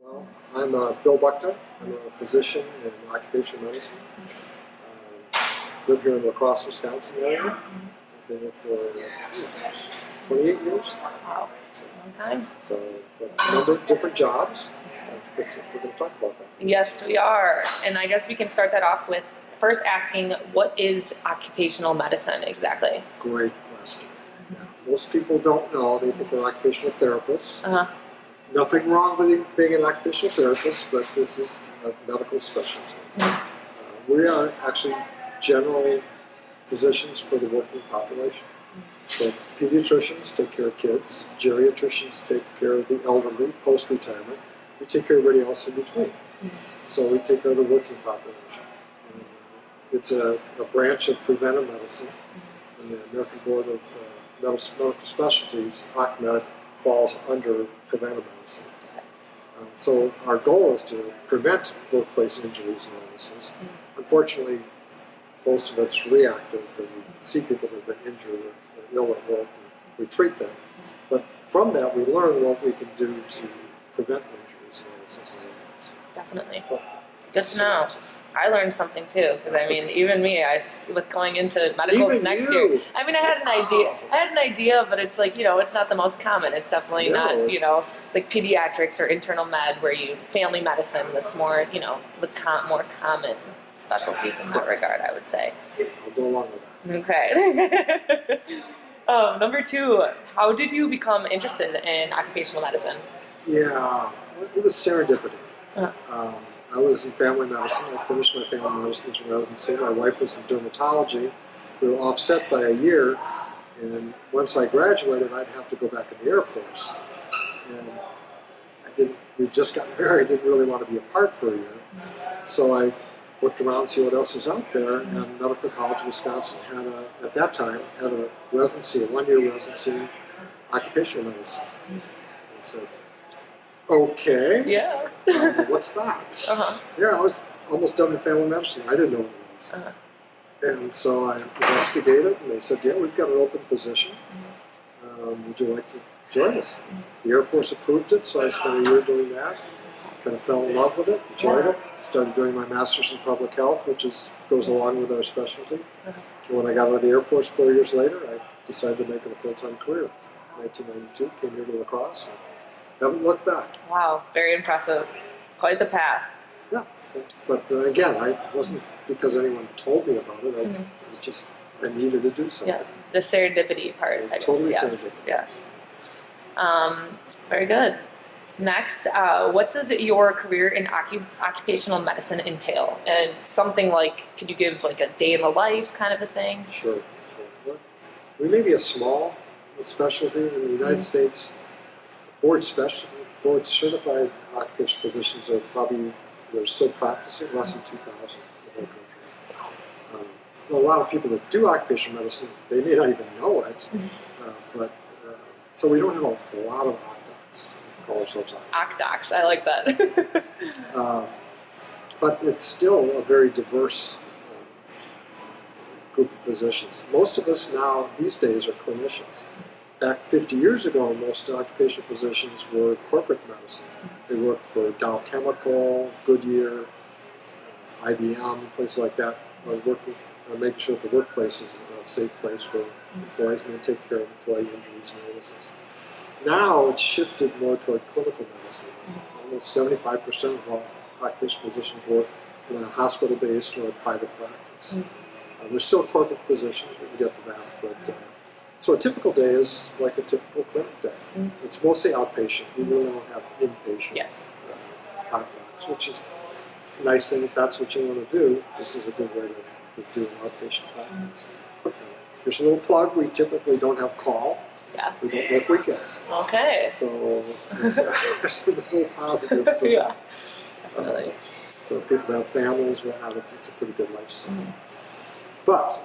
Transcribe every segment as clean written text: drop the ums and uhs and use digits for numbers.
Well, I'm Bill Buchta. I'm a physician in occupational medicine. Live here in La Crosse, Wisconsin area. I've been here for 28 years. Wow, long time. So, a number of different jobs. I guess we're going to talk about that. Yes, we are. And I guess we can start that off with first asking, what is occupational medicine exactly? Great question. Yeah. Most people don't know. They think they're occupational therapists. Nothing wrong with being an occupational therapist, but this is a medical specialty. We are actually general physicians for the working population. So pediatricians take care of kids, geriatricians take care of the elderly post-retirement. We take care of everybody else in between. So we take care of the working population. And, it's a branch of preventive medicine, and the American Board of Medical Specialties, OCC falls under preventive medicine. So our goal is to prevent workplace injuries and illnesses. Unfortunately, most of it's reactive, that we see people that have been injured or ill at work, and we treat them. But from that, we learn what we can do to prevent injuries and illnesses. Definitely. Good to know. I learned something too, because I mean, even me, with going into medicals next year, I mean, I had an idea, but it's like, it's not the most common. It's definitely not, it's like pediatrics or internal med, where family medicine, that's more, the more common specialties in that regard, I would say. I'll go along with that. Okay. Number two, how did you become interested in occupational medicine? Yeah, it was serendipity. I was in family medicine. I finished my family medicine residency. My wife was in dermatology. We were offset by a year, and once I graduated, I'd have to go back in the Air Force. And we just got married, didn't really want to be apart for a year. So I looked around to see what else was out there, and Medical College of Wisconsin at that time, had a residency, a one-year residency in occupational medicine. I said, okay. Yeah. What's that? Yeah, I was almost done with family medicine. I didn't know what it was. And so I investigated, and they said, yeah, we've got an open position. Would you like to join us? The Air Force approved it, so I spent a year doing that. Kind of fell in love with it, enjoyed it. Started doing my master's in public health, which goes along with our specialty. When I got out of the Air Force 4 years later, I decided to make it a full-time career. 1992, came here to La Crosse. Haven't looked back. Wow, very impressive. Quite the path. Yeah, but again, I wasn't because anyone told me about it. It was just, I needed to do something. Yeah, the serendipity part. I guess. Totally Yes. serendipity. Yes. Very good. Next, what does your career in occupational medicine entail? And something like, could you give like a day in the life kind of a thing? Sure. We may be a small specialty in the United States. Board certified occupational physicians they're still practicing, less than 2,000 in the whole country. A lot of people that do occupational medicine, they may not even know it, so we don't have a lot of Occ Docs. We call ourselves Occ Docs, I like that. But it's still a very diverse group of physicians. Most of us now, these days, are clinicians. Back 50 years ago, most occupational physicians were corporate medicine. They worked for Dow Chemical, Goodyear, IBM, places like that, making sure that the workplace is a safe place for employees, and they take care of employee injuries and illnesses. Now it's shifted more toward clinical medicine. Almost 75% of all occupational physicians work in a hospital-based or a private practice. There's still corporate positions, we can get to that, but so a typical day is like a typical clinic day. It's mostly outpatient. We really don't have inpatient Occ Docs, which is a nice thing if that's what you want to do. This is a good way to do an outpatient practice. Here's a little plug. We typically don't have call. Yeah. We don't work weekends. Okay. So there's some little positives to that. Definitely. So people that have families, whatnot, it's a pretty good lifestyle. But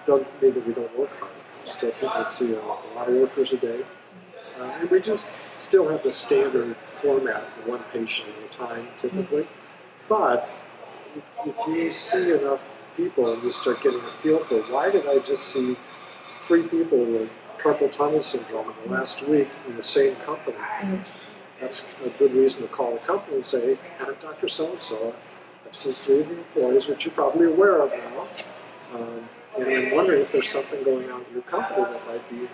doesn't mean that we don't work hard. Still people see a lot of workers a day. And we just still have the standard format, one patient at a time typically. But if you see enough people and you start getting a feel for why did I just see 3 people with carpal tunnel syndrome in the last week from the same company, that's a good reason to call the company and say, hey, I'm Dr. So-and-so. I've seen 3 of your employees, which you're probably aware of now. And I'm wondering if there's something going on in your company that might be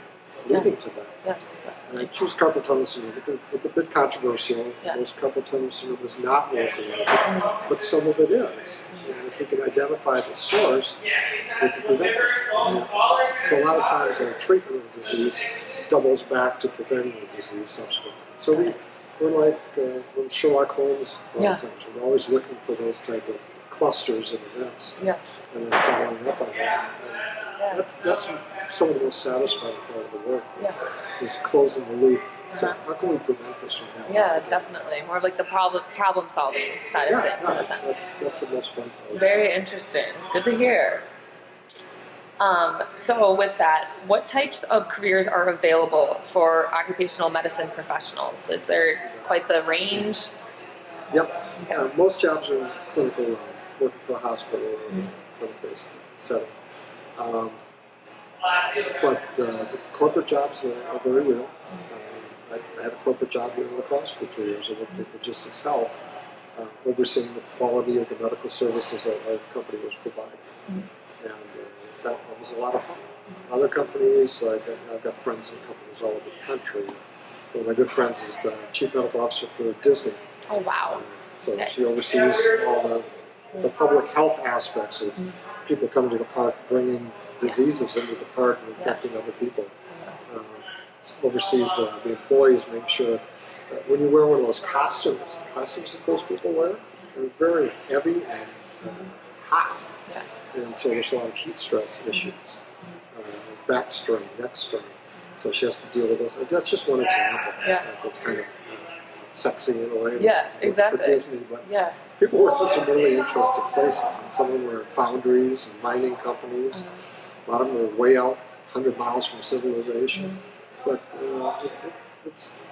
leading to that. Yes. And I choose carpal tunnel syndrome because it's a bit controversial. Most carpal tunnel syndrome is not work-related, but some of it is. And if we can identify the source, we can prevent it. So a lot of times the treatment of the disease doubles back to preventing the disease subsequently. So we're like when Sherlock Holmes, a lot of times, we're always looking for those type of clusters of events, and then following up on that. That's some of the most satisfying part of the work is closing the loop. So how can we prevent this from happening? Yeah, definitely. More of like the problem solving side of things. Yeah, that's the most fun part. Very interesting. Good to hear. So with that, what types of careers are available for occupational medicine professionals? Is there quite the range? Yep. Okay. Most jobs are in clinical realm, working for a hospital or clinic-based setting. But the corporate jobs are very real. I had a corporate job here in La Crosse for 3 years. I worked in logistics health, overseeing the quality of the medical services that our company was providing. And that was a lot of fun. Other companies, I've got friends in companies all over the country. One of my good friends is the chief medical officer for Disney. Oh, wow. So she oversees all the public health aspects of people coming to the park, bringing diseases into the park and infecting other people. Oversees the employees, making sure that when you wear one of those costumes, the costumes that those people wear, they're very heavy and hot. And so there's a lot of heat stress issues, back strain, neck strain. So she has to deal with those. That's just one example. That's kind of sexy in a way for Disney. But people worked in some really interesting places. And some of them were foundries and mining companies. A lot of them were way out, 100 miles from civilization. But it's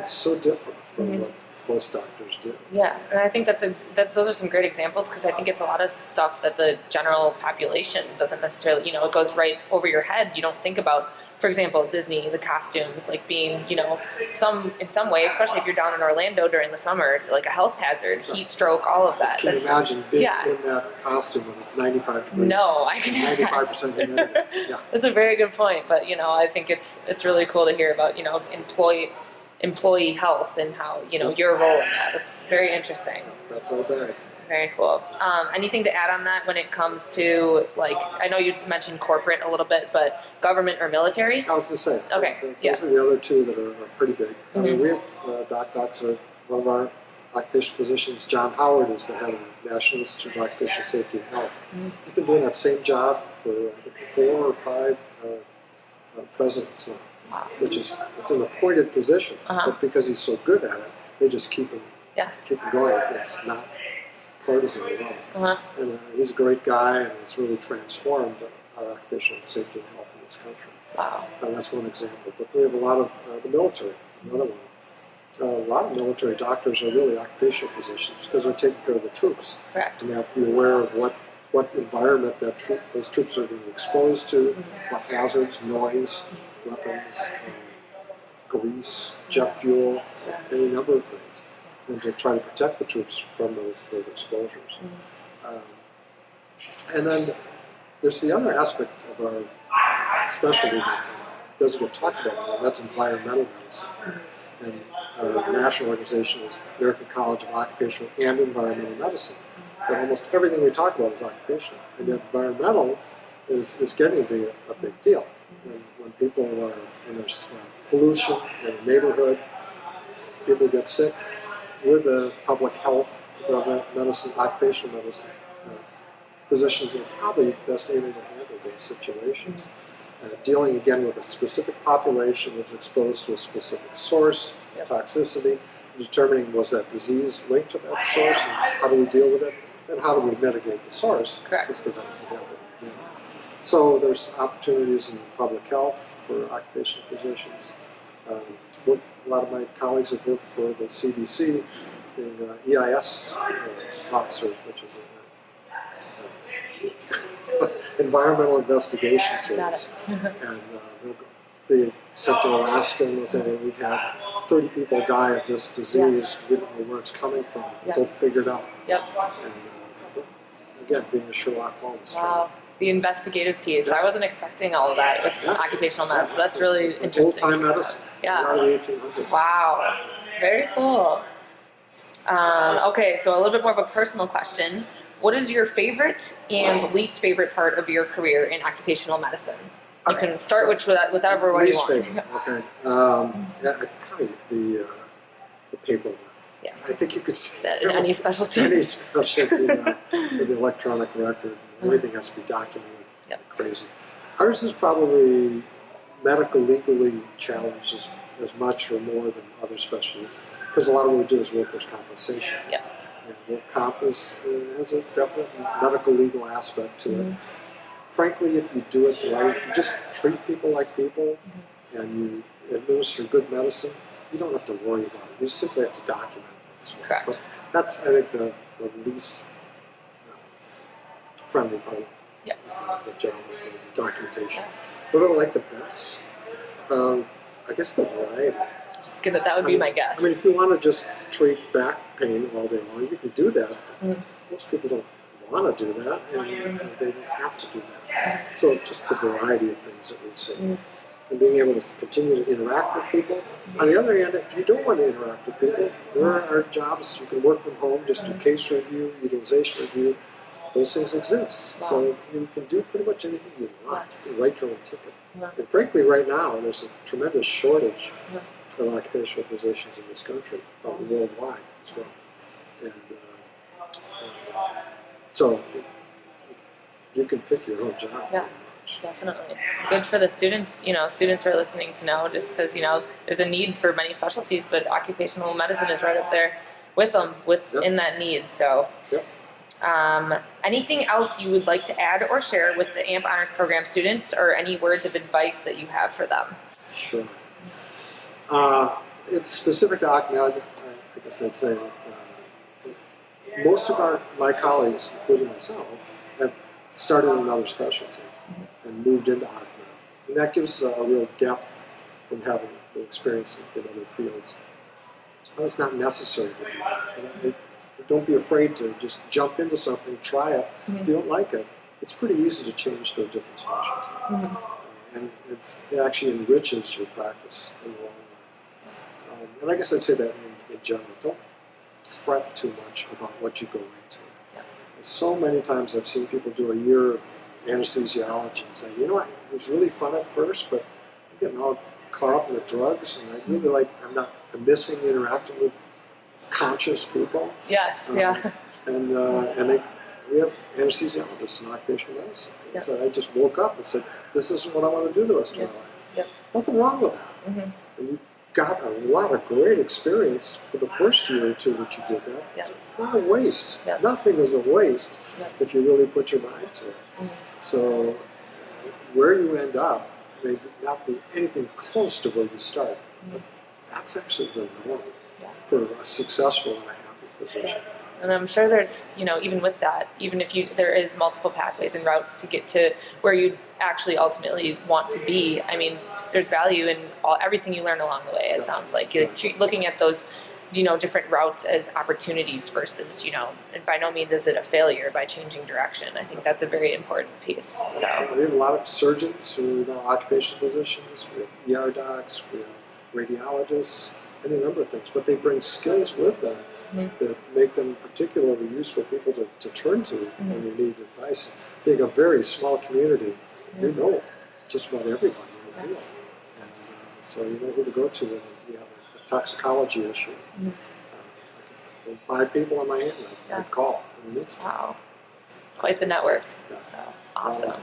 so different from what most doctors do. Yeah, and I think those are some great examples because I think it's a lot of stuff that the general population doesn't necessarily, it goes right over your head. You don't think about, for example, Disney, the costumes, like being, in some way, especially if you're down in Orlando during the summer, like a health hazard, heat stroke, all of that. Can you imagine being in that costume when it's 95 degrees? No, I can 95% humidity. Yeah. That's a very good point, but I think it's really cool to hear about employee health and how your role in that. It's very interesting. That's all bad. Very cool. Anything to add on that when it comes to, I know you mentioned corporate a little bit, but government or military? I was going to say. Okay. Those are the other two that are pretty big. We have Docs are one of our occupational positions. John Howard is the head of the National Institute of Occupational Safety and Health. He's been doing that same job for, I think, 4 or 5 presidents now. Wow. It's an appointed position, but because he's so good at it, they just keep him going. It's not partisan at all. And he's a great guy, and he's really transformed our occupational safety and health in this country. Wow. That's one example. But we have a lot of the military, another one. A lot of military doctors are really occupational physicians because they're taking care of the troops. Correct. And they have to be aware of what environment those troops are being exposed to, what hazards, noise, weapons, grease, jet fuel, any number of things, and to try to protect the troops from those exposures. And then there's the other aspect of our specialty that doesn't get talked about, and that's environmental medicine. And our national organization is American College of Occupational and Environmental Medicine. And almost everything we talk about is occupational, and yet environmental is getting to be a big deal. And when there's pollution in a neighborhood, people get sick. We're the public health, medicine, occupational medicine physicians that are probably best able to handle those situations. Dealing again with a specific population that's exposed to a specific source, toxicity, determining was that disease linked to that source, and how do we deal with it, and how do we mitigate the source to prevent it from happening again. So there's opportunities in public health for occupational physicians. A lot of my colleagues have worked for the CDC, being EIS officers, which is an environmental investigation service. And they'll being sent to Alaska and they'll say, well, we've had 30 people die of this disease. We don't know where it's coming from. Go figure it out. And again, being a Sherlock Holmes. Wow. The investigative piece. I wasn't expecting all of that with occupational medicine. So that's really interesting. Old-time medicine. Out of the 1800s. Wow. Very cool. Okay, so a little bit more of a personal question. What is your favorite and least favorite part of your career in occupational medicine? You can start with whatever one you want. Least favorite, okay. Probably the paperwork. Yeah. I think you could say that in any specialty. Any specialty with the electronic record. Everything has to be documented like crazy. Ours is probably medical legally challenged as much or more than other specialties because a lot of what we do is workers' compensation. Work comp has a definite medical legal aspect to it. Frankly, if you do it right, if you just treat people like people and you administer good medicine, you don't have to worry about it. You simply have to document things. Correct. But that's, I think, the least friendly part of the job is the documentation. What do I like the best? I guess the variety. That would be my guess. I mean, if you want to just treat back pain all day long, you can do that. But most people don't want to do that, and they don't have to do that. So just the variety of things that we see. And being able to continue to interact with people. On the other hand, if you don't want to interact with people, there are jobs you can work from home, just do case review, utilization review. Those things exist. So you can do pretty much anything you want. You can write your own ticket. And frankly, right now, there's a tremendous shortage of occupational physicians in this country, probably worldwide as well. And so you can pick your own job. Definitely. Good for the students, students who are listening to know, just because, there's a need for many specialties, but occupational medicine is right up there with them, in that need. So, anything else you would like to add or share with the AMP Honors Program students, or any words of advice that you have for them? Sure. It's specific to OccMed. I guess I'd say that most of my colleagues, including myself, have started in another specialty and moved into OccMed. And that gives a real depth from having experience in other fields. But it's not necessary to do that. And don't be afraid to just jump into something, try it. If you don't like it, it's pretty easy to change to a different specialty. And it actually enriches your practice in the long run. And I guess I'd say that in general. Don't fret too much about what you go into. So many times I've seen people do a year of anesthesiology and say, it was really fun at first, but I'm getting all caught up in the drugs, and I really I'm missing interacting with conscious people. And we have anesthesiologists in occupational medicine. So I just woke up and said, this isn't what I want to do the rest of my life. Nothing wrong with that. And you got a lot of great experience for the first year or two that you did that. It's not a waste. Nothing is a waste if you really put your mind to it. So where you end up may not be anything close to where you start. But that's actually the norm for a successful and a happy physician. And I'm sure there's, even with that, even if there is multiple pathways and routes to get to where you actually ultimately want to be, I mean, there's value in everything you learn along the way, it sounds like. Looking at those, different routes as opportunities versus, and by no means is it a failure by changing direction. I think that's a very important piece. So we have a lot of surgeons who are occupational physicians, we have ER docs, we have radiologists, any number of things, but they bring skills with them that make them particularly useful people to turn to when they need advice. Being a very small community, you know just about everybody in the field. And so you know who to go to when you have a toxicology issue. I can 5 people on my hand, I call in an instant. Wow. Quite the network. So, awesome.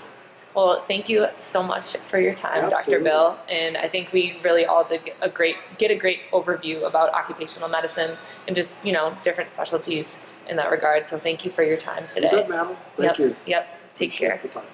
Well, thank you so much for your time, Dr. Bill. And I think we really all did get a great overview about occupational medicine and just, different specialties in that regard. So thank you for your time today. You bet, madam. Thank you. Take care. The time.